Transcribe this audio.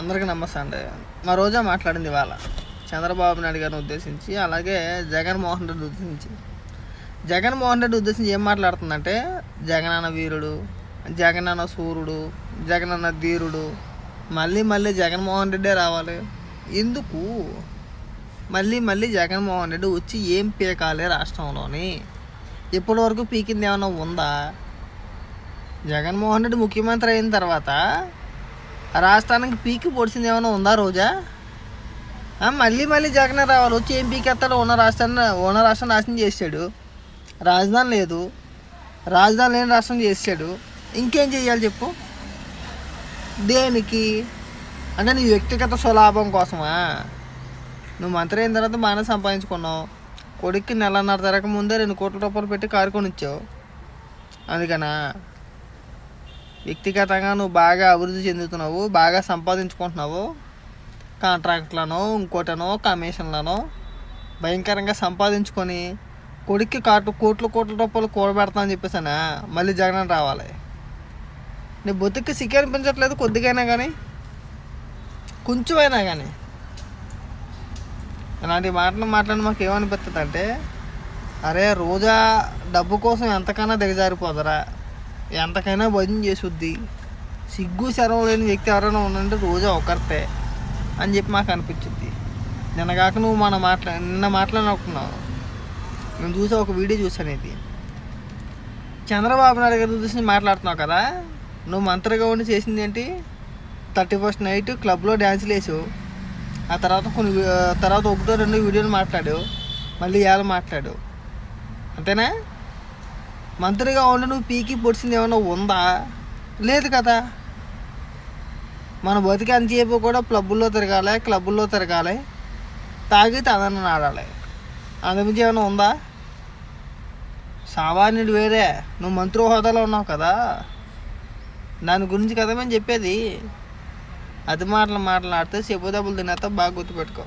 అందరికీ నమస్తే అండి. మా రోజా మాట్లాడింది ఇవాళ చంద్రబాబు నాయుడు గారిని ఉద్దేశించి, అలాగే జగన్మోహన్ రెడ్డి ఉద్దేశించి ఏం మాట్లాడుతుందంటే, జగనన్న వీరుడు, జగనన్న సూర్యుడు, జగనన్న ధీరుడు, మళ్ళీ జగన్మోహన్ రెడ్డే రావాలి. ఎందుకు మళ్ళీ జగన్మోహన్ రెడ్డి వచ్చి ఏం పీకాలి రాష్ట్రంలోని? ఇప్పటి వరకు పీకింది ఏమైనా ఉందా? జగన్మోహన్ రెడ్డి ముఖ్యమంత్రి అయిన తర్వాత రాష్ట్రానికి పీకి పొడిచింది ఏమైనా ఉందా రోజా? మళ్ళీ జగనే రావాలి. వచ్చి ఏం పీకెత్తాడు? ఉన్న రాష్ట్రాన్ని నాశనం చేసాడు. రాజధాని లేదు, రాజధాని లేని రాష్ట్రం చేసాడు. ఇంకేం చెయ్యాలి చెప్పు? దేనికి? అంటే నీ వ్యక్తిగత స్వలాభం కోసమా? నువ్వు మంత్రి అయిన తర్వాత బాగానే సంపాదించుకున్నావు. కొడుక్కి నెలన్నర తిరగక ముందే 2 కోట్ల రూపాయలు పెట్టి కారు కొనిచ్చావు. అందుకనా? వ్యక్తిగతంగా నువ్వు బాగా అభివృద్ధి చెందుతున్నావు, బాగా సంపాదించుకుంటున్నావు. కాంట్రాక్ట్లను, ఇంకోటనో, కమిషన్లను భయంకరంగా సంపాదించుకొని కొడుక్కి కోట్ల రూపాయలు కూడబెడతా అని చెప్పేసానా మళ్ళీ జగన్ రావాలి? నీ బతుక్కి సిగ్గు అనిపించట్లేదు? కొద్దిగైనా కానీ, కొంచెమైనా కానీ ఇలాంటి మాట్లాడి మాకు ఏమనిపిస్తుంది అంటే, అరే రోజా డబ్బు కోసం ఎంతకైనా దిగజారిపోదరా, ఎంతకైనా భజన చేసుద్ది. సిగ్గు శరం లేని వ్యక్తి ఎవరైనా ఉందంటే రోజా ఒకరితే అని చెప్పి మాకు అనిపించుద్ది. నిన్నగాక నువ్వు నిన్న మాట్లాడుకున్నావు. నేను చూసా, ఒక వీడియో చూసాను. ఇది చంద్రబాబు నాయుడు గారి చూసి మాట్లాడుతున్నావు కదా. నువ్వు మంత్రిగా ఉండి చేసింది ఏంటి? 31st నైట్ క్లబ్లో డ్యాన్సులు వేసావు. ఆ తర్వాత తర్వాత 1-2 వీడియోలు మాట్లాడావు. మళ్ళీ ఇవాళ మాట్లాడు. అంతేనా? మంత్రిగా ఉండి నువ్వు పీకి పొడిచింది ఏమైనా ఉందా? లేదు కదా. మన బతికి అంతసేపు కూడా క్లబ్బుల్లో తిరగాలి, తాగి తదన ఆడాలి. అందుమించి ఏమైనా ఉందా? సామాన్యుడు వేరే, నువ్వు మంత్రి హోదాలో ఉన్నావు కదా. దాని గురించి కదా మేము చెప్పేది. అది మాట్లాడితే చెప్పు దెబ్బలు తినేస్తా. బాగా గుర్తుపెట్టుకో.